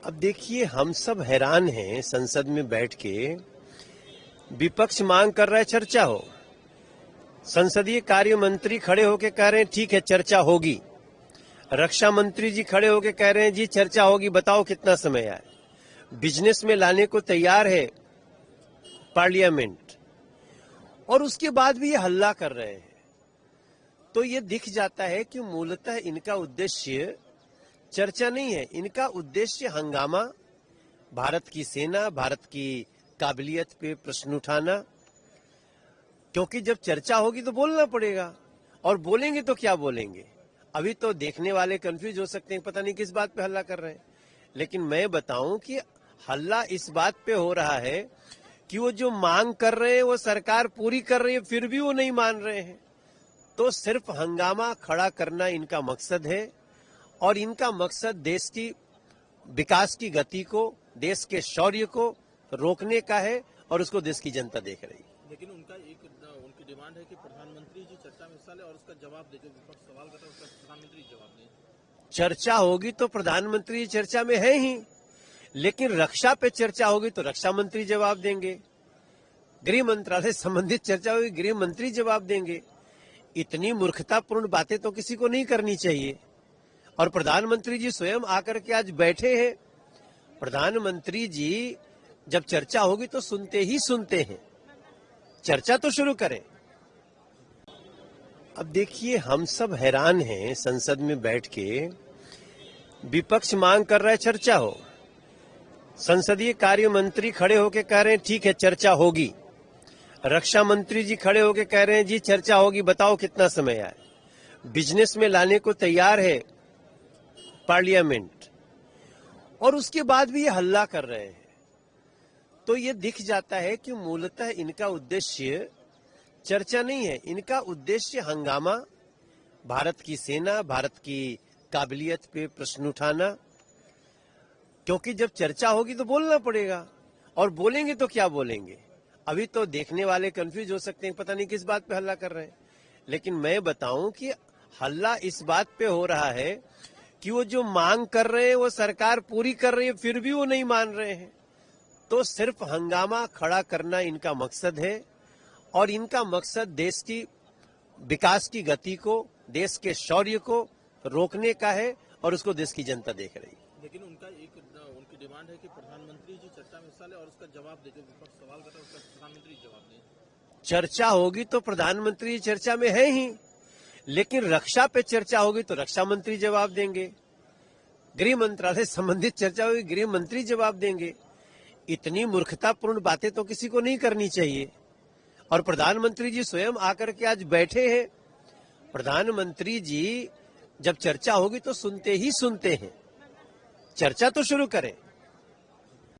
अब देखिए, हम सब हैरान हैं संसद में बैठ के। विपक्ष मांग कर रहा है चर्चा हो। संसदीय कार्य मंत्री खड़े होकर कह रहे हैं ठीक है चर्चा होगी। रक्षा मंत्री जी खड़े होकर कह रहे हैं जी चर्चा होगी, बताओ कितना समय आए। बिजनेस में लाने को तैयार है पार्लियामेंट, और उसके बाद भी ये हल्ला कर रहे हैं। तो ये दिख जाता है कि मूलतः इनका उद्देश्य चर्चा नहीं है, इनका उद्देश्य हंगामा, भारत की सेना, भारत की काबिलियत पे प्रश्न उठाना। क्योंकि जब चर्चा होगी तो बोलना पड़ेगा, और बोलेंगे तो क्या बोलेंगे। अभी तो देखने वाले कंफ्यूज हो सकते हैं, पता नहीं किस बात पे हल्ला कर रहे हैं। लेकिन मैं बताऊं कि हल्ला इस बात पे हो रहा है कि वो जो मांग कर रहे हैं वो सरकार पूरी कर रही है, फिर भी वो नहीं मान रहे हैं। तो सिर्फ हंगामा खड़ा करना इनका मकसद है, और इनका मकसद देश की विकास की गति को, देश के शौर्य को रोकने का है, और उसको देश की जनता देख रही है। लेकिन उनकी डिमांड है कि प्रधानमंत्री जी चर्चा में हिस्सा ले और उसका जवाब दे। जो विपक्ष सवाल करता है उसका प्रधानमंत्री जवाब दें। चर्चा होगी तो प्रधानमंत्री चर्चा में है ही, लेकिन रक्षा पे चर्चा होगी तो रक्षा मंत्री जवाब देंगे। गृह मंत्रालय संबंधित चर्चा होगी, गृह मंत्री जवाब देंगे। इतनी मूर्खतापूर्ण बातें तो किसी को नहीं करनी चाहिए। और प्रधानमंत्री जी स्वयं आकर के आज बैठे हैं। प्रधानमंत्री जी जब चर्चा होगी तो सुनते ही सुनते हैं, चर्चा तो शुरू करें। अब देखिए, हम सब हैरान हैं संसद में बैठ के। विपक्ष मांग कर रहा है चर्चा हो। संसदीय कार्य मंत्री खड़े होकर कह रहे हैं ठीक है चर्चा होगी। रक्षा मंत्री जी खड़े होकर कह रहे हैं जी चर्चा होगी, बताओ कितना समय आए। बिजनेस में लाने को तैयार है पार्लियामेंट, और उसके बाद भी ये हल्ला कर रहे हैं। तो ये दिख जाता है कि मूलतः इनका उद्देश्य चर्चा नहीं है, इनका उद्देश्य हंगामा, भारत की सेना, भारत की काबिलियत पे प्रश्न उठाना। क्योंकि जब चर्चा होगी तो बोलना पड़ेगा, और बोलेंगे तो क्या बोलेंगे। अभी तो देखने वाले कंफ्यूज हो सकते हैं, पता नहीं किस बात पे हल्ला कर रहे हैं। लेकिन मैं बताऊं कि हल्ला इस बात पे हो रहा है कि वो जो मांग कर रहे हैं वो सरकार पूरी कर रही है, फिर भी वो नहीं मान रहे हैं। तो सिर्फ हंगामा खड़ा करना इनका मकसद है, और इनका मकसद देश की विकास की गति को, देश के शौर्य को रोकने का है, और उसको देश की जनता देख रही है। लेकिन उनकी डिमांड है कि प्रधानमंत्री जी चर्चा में हिस्सा ले और उसका जवाब दे। जो विपक्ष सवाल करता है उसका प्रधानमंत्री जवाब दें। चर्चा होगी तो प्रधानमंत्री चर्चा में है ही, लेकिन रक्षा पे चर्चा होगी तो रक्षा मंत्री जवाब देंगे। गृह मंत्रालय संबंधित चर्चा होगी, गृह मंत्री जवाब देंगे। इतनी मूर्खतापूर्ण बातें तो किसी को नहीं करनी चाहिए। और प्रधानमंत्री जी स्वयं आकर के आज बैठे हैं। प्रधानमंत्री जी जब चर्चा होगी तो सुनते ही सुनते हैं, चर्चा तो शुरू करें।